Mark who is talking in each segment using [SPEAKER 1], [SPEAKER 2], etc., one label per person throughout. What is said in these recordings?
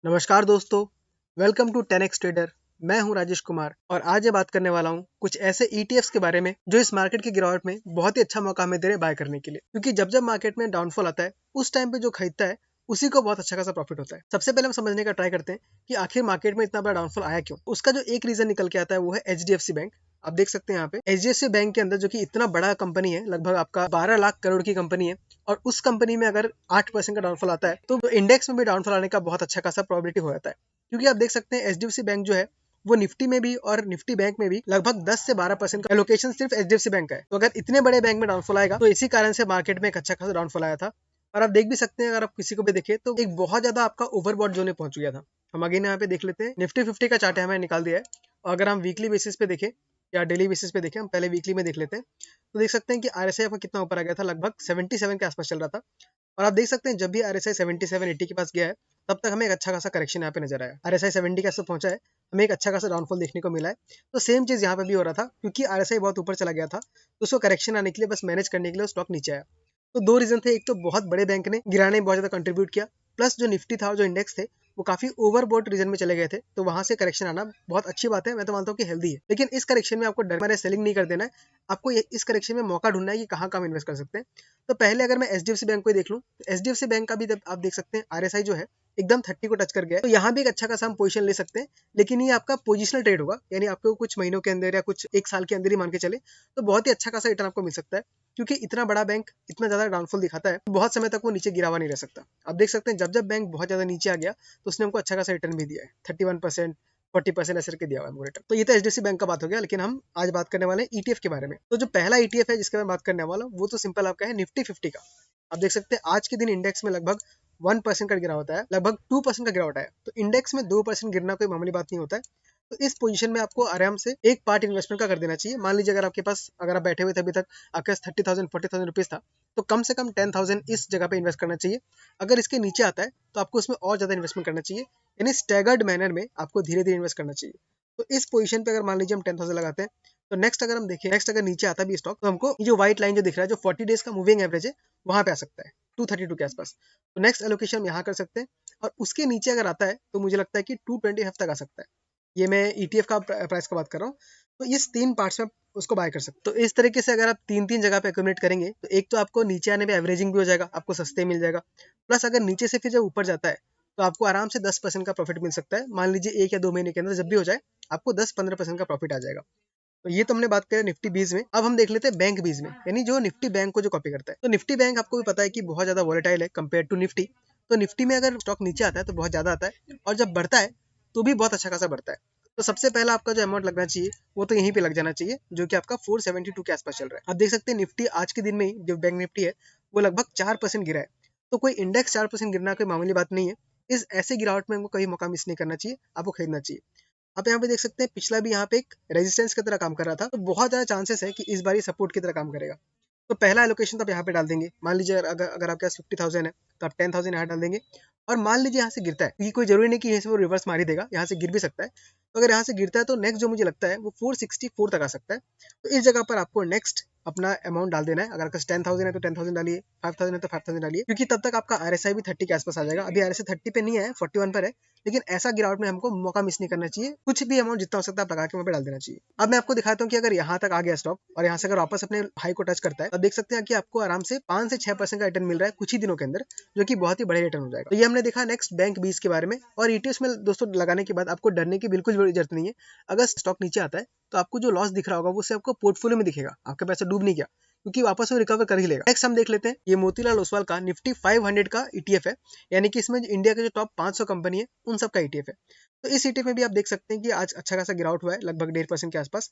[SPEAKER 1] नमस्कार दोस्तों, welcome to 10x trader. मैं हूं राजेश कुमार और आज ये बात करने वाला हूं कुछ ऐसे ETFs के बारे में जो इस मार्केट की गिरावट में बहुत ही अच्छा मौका हमें दे रहे बाय करने के लिए। क्योंकि जब जब मार्केट में डाउनफॉल आता है उस टाइम पे जो खरीदता है उसी को बहुत अच्छा खासा प्रॉफिट होता है। सबसे पहले हम समझने का ट्राई करते हैं कि आखिर मार्केट में इतना बड़ा डाउनफॉल आया क्यों। उसका जो एक रीजन निकल के आता है वो है HDFC बैंक। आप देख सकते हैं यहाँ पे HDFC बैंक के अंदर जो कि इतना बड़ा कंपनी है, लगभग आपका 12 लाख करोड़ की कंपनी है, और उस कंपनी में अगर 8% का डाउनफॉल आता है तो इंडेक्स में भी डाउनफॉल आने का बहुत अच्छा खासा प्रोबेबिलिटी हो जाता है। क्योंकि आप देख सकते हैं HDFC बैंक जो है वो निफ्टी में भी और निफ्टी बैंक में भी लगभग 10 से 12% का एलोकेशन सिर्फ HDFC बैंक का है। तो अगर इतने बड़े बैंक में डाउनफॉल आएगा तो इसी कारण से मार्केट में एक अच्छा खासा डाउनफॉल आया था। और आप देख भी सकते हैं, अगर आप किसी को भी देखें तो एक बहुत ज्यादा आपका ओवरबॉट जोन में पहुंच गया था। हम अगेन यहाँ पे देख लेते हैं, निफ्टी 50 का चार्ट हमें निकाल दिया है। और अगर हम वीकली बेसिस पे देखें या डेली बेसिस पे देखें, हम पहले वीकली में देख लेते हैं, तो देख सकते हैं कि RSI आपका कितना ऊपर आ गया था, लगभग 77 के आसपास चल रहा था। और आप देख सकते हैं जब भी RSI 77-80 के पास गया है तब तक हमें एक अच्छा खासा करेक्शन यहाँ पे नजर आया। RSI 70 के आसपास पहुंचा है, हमें एक अच्छा खासा डाउनफॉल देखने को मिला है। तो सेम चीज यहाँ पे भी हो रहा था, क्योंकि RSI बहुत ऊपर चला गया था तो उसको करेक्शन आने के लिए, बस मैनेज करने के लिए स्टॉक नीचे आया। तो दो रीजन थे, एक तो बहुत बड़े बैंक ने गिराने में बहुत ज्यादा कंट्रीब्यूट किया, प्लस जो निफ्टी था और जो इंडेक्स थे वो काफी ओवरबोट रीजन में चले गए थे, तो वहां से करेक्शन आना बहुत अच्छी बात है। मैं तो मानता हूँ कि हेल्दी है, लेकिन इस करेक्शन में आपको डर मारे सेलिंग नहीं कर देना है। आपको इस करेक्शन में मौका ढूंढना है कि कहाँ कहाँ इन्वेस्ट कर सकते हैं। तो पहले अगर मैं HDFC बैंक को ही देख लूँ तो HDFC बैंक का भी आप देख सकते हैं RSI जो है एकदम 30 को टच कर गया है। तो यहाँ भी एक अच्छा खासा हम पोजीशन ले सकते हैं, लेकिन ये आपका पोजिशनल ट्रेड होगा, यानी आपको कुछ महीनों के अंदर या कुछ एक साल के अंदर ही मान के चले तो बहुत ही अच्छा खासा रिटर्न आपको मिल सकता है। क्योंकि इतना बड़ा बैंक इतना ज्यादा डाउनफॉल दिखाता है तो बहुत समय तक वो नीचे गिरा हुआ नहीं रह सकता। आप देख सकते हैं जब जब बैंक बहुत ज्यादा नीचे आ गया तो उसने हमको अच्छा खासा रिटर्न भी दिया है, 31%, 40% ऐसे करके दिया हुआ है हमको रिटर्न। तो ये तो HDFC बैंक का बात हो गया, लेकिन हम आज बात करने वाले हैं ETF के बारे में। तो जो पहला ETF है जिसके मैं बात करने वाला हूँ वो तो सिंपल आपका है निफ्टी 50 का। आप देख सकते हैं आज के दिन इंडेक्स में लगभग 1% का गिरावट है, लगभग 2% का गिरावट है। तो इंडेक्स में 2% गिरना कोई मामूली बात नहीं होता है। तो इस पोजीशन में आपको आराम से एक पार्ट इन्वेस्टमेंट का कर देना चाहिए। मान लीजिए अगर आपके पास, अगर आप बैठे हुए थे अभी तक, आपके पास 30,000 40,000 रुपीज था, तो कम से कम 10,000 इस जगह पे इन्वेस्ट करना चाहिए। अगर इसके नीचे आता है तो आपको उसमें और ज्यादा इन्वेस्टमेंट करना चाहिए, यानी स्टैगर्ड मैनर में आपको धीरे धीरे इन्वेस्ट करना चाहिए। तो इस पोजीशन पे अगर मान लीजिए हम 10,000 लगाते हैं, तो नेक्स्ट अगर हम देखें, नेक्स्ट अगर नीचे आता भी स्टॉक, तो हमको ये जो व्हाइट लाइन जो दिख रहा है, जो 40 डेज का मूविंग एवरेज है, वहां पे आ सकता है 232 के आसपास। तो नेक्स्ट एलोकेशन हम यहाँ कर सकते हैं। और उसके नीचे अगर आता है तो मुझे लगता है कि 225 तक आ सकता है। ये मैं ETF का प्राइस का बात कर रहा हूँ। तो इस तीन पार्ट्स में उसको बाय कर सकते हो। तो इस तरीके से अगर आप तीन तीन जगह पे एक्यूमुलेट करेंगे तो एक तो आपको नीचे आने पे एवरेजिंग भी हो जाएगा, आपको सस्ते मिल जाएगा, प्लस अगर नीचे से फिर जब ऊपर जाता है तो आपको आराम से 10% का प्रॉफिट मिल सकता है। मान लीजिए 1 या 2 महीने के अंदर जब भी हो जाए आपको 10-15% का प्रॉफिट आ जाएगा। तो ये तो हमने बात करें निफ्टी 20 में। अब हम देख लेते हैं बैंक 20 में, यानी जो निफ्टी बैंक को जो कॉपी करता है। तो निफ्टी बैंक आपको भी पता है कि बहुत ज्यादा वॉलेटाइल है कंपेयर टू निफ्टी। तो निफ्टी में अगर स्टॉक नीचे आता है तो बहुत ज्यादा आता है, और जब बढ़ता है तो भी बहुत अच्छा खासा बढ़ता है। तो सबसे पहला आपका जो अमाउंट लगना चाहिए वो तो यहीं पे लग जाना चाहिए, जो कि आपका 472 के आसपास चल रहा है। आप देख सकते हैं निफ्टी आज के दिन में ही, जो बैंक निफ्टी है, वो लगभग 4% गिरा है। तो कोई इंडेक्स 4% गिरना कोई मामूली बात नहीं है। इस ऐसे गिरावट में हमको कभी मौका मिस नहीं करना चाहिए, आपको खरीदना चाहिए। आप यहाँ पे देख सकते हैं पिछला भी यहाँ पे एक रेजिस्टेंस की तरह काम कर रहा था, तो बहुत ज्यादा चांसेस है कि इस बार सपोर्ट की तरह काम करेगा। तो पहला एलोकेशन तो आप यहाँ पे डाल देंगे। मान लीजिए अगर आपके पास 50,000 है तो आप 10,000 यहाँ डाल देंगे। और मान लीजिए यहाँ से गिरता है, क्योंकि कोई जरूरी नहीं कि यहाँ से वो रिवर्स मार ही देगा, यहाँ से गिर भी सकता है। तो अगर यहाँ से गिरता है तो नेक्स्ट जो मुझे लगता है वो 464 तक आ सकता है। तो इस जगह पर आपको नेक्स्ट अपना अमाउंट डाल देना है। अगर आपका 10,000 है तो 10,000 डालिए, 5,000 है तो 5,000 डालिए, क्योंकि तब तक आपका RSI भी 30 के आसपास आ जाएगा। अभी RSI 30 पे नहीं है, 41 पर है, लेकिन ऐसा गिरावट में हमको मौका मिस नहीं करना चाहिए। कुछ भी अमाउंट जितना हो सकता है आप लगा के वहाँ पे डाल देना चाहिए। अब मैं आपको दिखाता हूँ कि अगर यहाँ तक आ गया स्टॉक और यहाँ से अगर वापस अपने हाई को टच करता है, तो देख सकते हैं कि आपको आराम से 5 से 6% का रिटर्न मिल रहा है कुछ ही दिनों के अंदर, जो कि बहुत ही बड़े रिटर्न हो जाएगा। तो ये हमने देखा नेक्स्ट बैंक 20 के बारे में। और ETFs में दोस्तों लगाने के बाद आपको डरने की बिल्कुल जरूरत नहीं है। अगर स्टॉक नीचे आता है तो आपको जो लॉस दिख रहा होगा वो आपको पोर्टफोलियो में दिखेगा, आपका पैसा डूब नहीं गया, क्योंकि वापस वो रिकवर कर ही लेगा। नेक्स्ट हम देख लेते हैं, ये मोतीलाल ओसवाल का निफ्टी 500 का ETF है, यानी कि इसमें इंडिया के जो टॉप 500 कंपनी है उन सब का ETF है। तो इस ETF में भी आप देख सकते हैं कि आज अच्छा खासा गिरावट हुआ है, लगभग 1.5% के आसपास।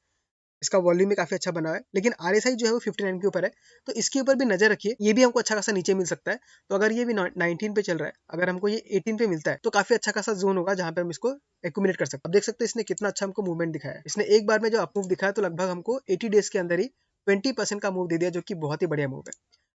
[SPEAKER 1] इसका वॉल्यूम भी काफी अच्छा बना है, लेकिन RSI जो है वो 59 के ऊपर है। तो इसके ऊपर भी नजर रखिए, ये भी हमको अच्छा खासा नीचे मिल सकता है। तो अगर ये भी 19 पे चल रहा है, अगर हमको ये 18 पे मिलता है तो काफी अच्छा खासा जोन होगा जहां पे हम इसको एक्यूमुलेट कर सकते हैं। अब देख सकते हैं इसने कितना अच्छा हमको मूवमेंट दिखाया है। इसने एक बार में जो अप मूव दिखाया तो लगभग हमको 80 डेज के अंदर ही 20% का मूव दे दिया, जो कि बहुत ही बढ़िया मूव है।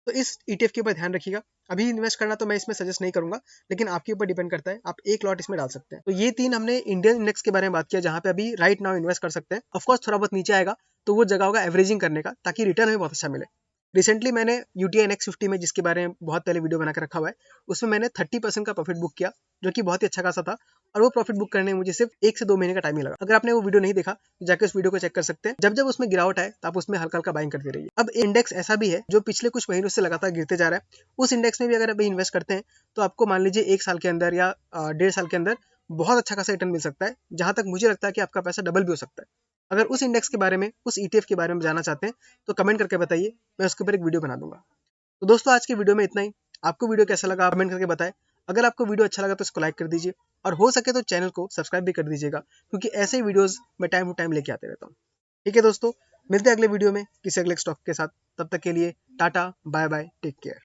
[SPEAKER 1] तो इस ETF के ऊपर ध्यान रखिएगा। अभी इन्वेस्ट करना तो मैं इसमें सजेस्ट नहीं करूंगा, लेकिन आपके ऊपर डिपेंड करता है, आप एक लॉट इसमें डाल सकते हैं। तो ये तीन हमने इंडियन इंडेक्स के बारे में बात किया, जहां पे अभी राइट नाउ इन्वेस्ट कर सकते हैं। ऑफकोर्स थोड़ा बहुत नीचे आएगा तो वो जगह होगा एवरेजिंग करने का, ताकि रिटर्न हमें बहुत अच्छा मिले। रिसेंटली मैंने UTI Next 50 में, जिसके बारे में बहुत पहले वीडियो बना के रखा हुआ है, उसमें मैंने 30% का प्रॉफिट बुक किया, जो कि बहुत ही अच्छा खासा था, और वो प्रॉफिट बुक करने में मुझे सिर्फ 1 से 2 महीने का टाइम ही लगा। अगर आपने वो वीडियो नहीं देखा तो जाकर उस वीडियो को चेक कर सकते हैं। जब जब उसमें गिरावट आए तो आप उसमें हल्का हल्का बाइंग करते रहिए। अब इंडेक्स ऐसा भी है जो पिछले कुछ महीनों से लगातार गिरते जा रहा है। उस इंडेक्स में भी अगर अभी इन्वेस्ट करते हैं तो आपको मान लीजिए 1 साल के अंदर या 1.5 साल के अंदर बहुत अच्छा खासा रिटर्न मिल सकता है, जहां तक मुझे लगता है कि आपका पैसा डबल भी हो सकता है। अगर उस इंडेक्स के बारे में, उस ETF के बारे में जानना चाहते हैं तो कमेंट करके बताइए, मैं उसके ऊपर एक वीडियो बना दूंगा। तो दोस्तों आज की वीडियो में इतना ही। आपको वीडियो कैसा लगा कमेंट करके बताएं। अगर आपको वीडियो अच्छा लगा तो इसको लाइक कर दीजिए, और हो सके तो चैनल को सब्सक्राइब भी कर दीजिएगा, क्योंकि ऐसे ही वीडियोस मैं टाइम टू टाइम लेके आते रहता हूँ। ठीक है दोस्तों, मिलते हैं अगले वीडियो में किसी अगले स्टॉक के साथ। तब तक के लिए tata, bye bye, take care.